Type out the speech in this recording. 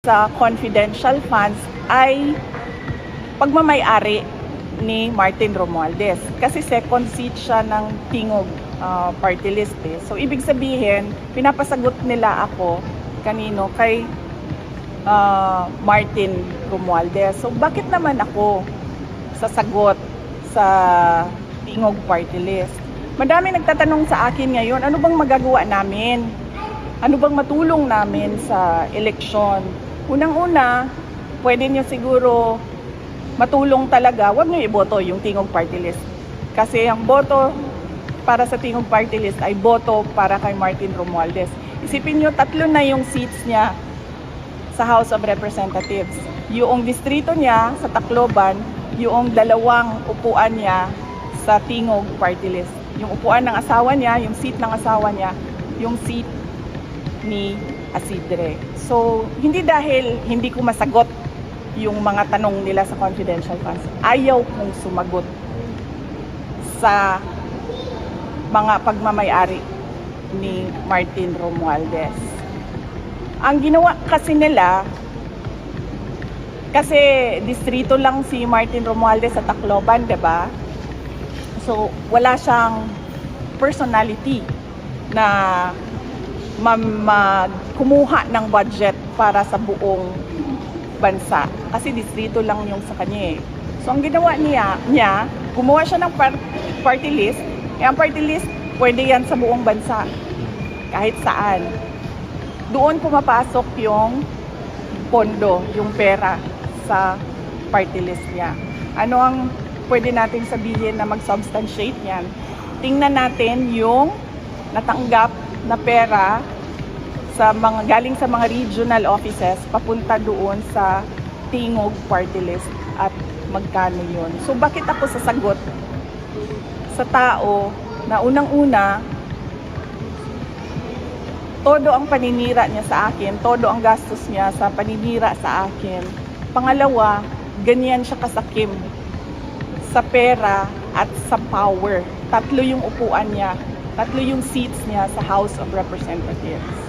sa confidential funds ay pagmamay-ari ni Martin Romualdez. Kasi second seat siya ng Tingog party list eh. So ibig sabihin, pinapasagot nila ako kanino kay Martin Romualdez. So bakit naman ako sasagot sa Tingog party list? Madami nagtatanong sa akin ngayon, ano bang magagawa namin? Ano bang matulong namin sa eleksyon? Unang-una, pwede nyo siguro matulong talaga, huwag nyo iboto yung Tingog Party List. Kasi ang boto para sa Tingog Party List ay boto para kay Martin Romualdez. Isipin nyo, 3 na yung seats niya sa House of Representatives. Yung distrito niya sa Tacloban, yung 2 upuan niya sa Tingog Party List. Yung upuan ng asawa niya, yung seat ng asawa niya, yung seat ni Asidre. So, hindi dahil hindi ko masagot yung mga tanong nila sa confidential funds. Ayaw kong sumagot sa mga pagmamay-ari ni Martin Romualdez. Ang ginawa kasi nila, kasi distrito lang si Martin Romualdez sa Tacloban, 'di ba? So, wala siyang personality na kumuha ng budget para sa buong bansa. Kasi distrito lang yung sa kanya eh. So, ang ginawa niya gumawa siya ng party list. Eh, ang party list, pwede yan sa buong bansa. Kahit saan. Doon pumapasok yung pondo, yung pera sa party list niya. Ano ang pwede nating sabihin na mag-substantiate niyan? Tingnan natin yung natanggap na pera sa galing sa mga regional offices papunta doon sa Tingog party list at magkano yun. So bakit ako sasagot sa tao na unang-una todo ang paninira niya sa akin, todo ang gastos niya sa paninira sa akin. Pangalawa, ganyan siya kasakim sa pera at sa power. 3 yung upuan niya, 3 yung seats niya sa House of Representatives.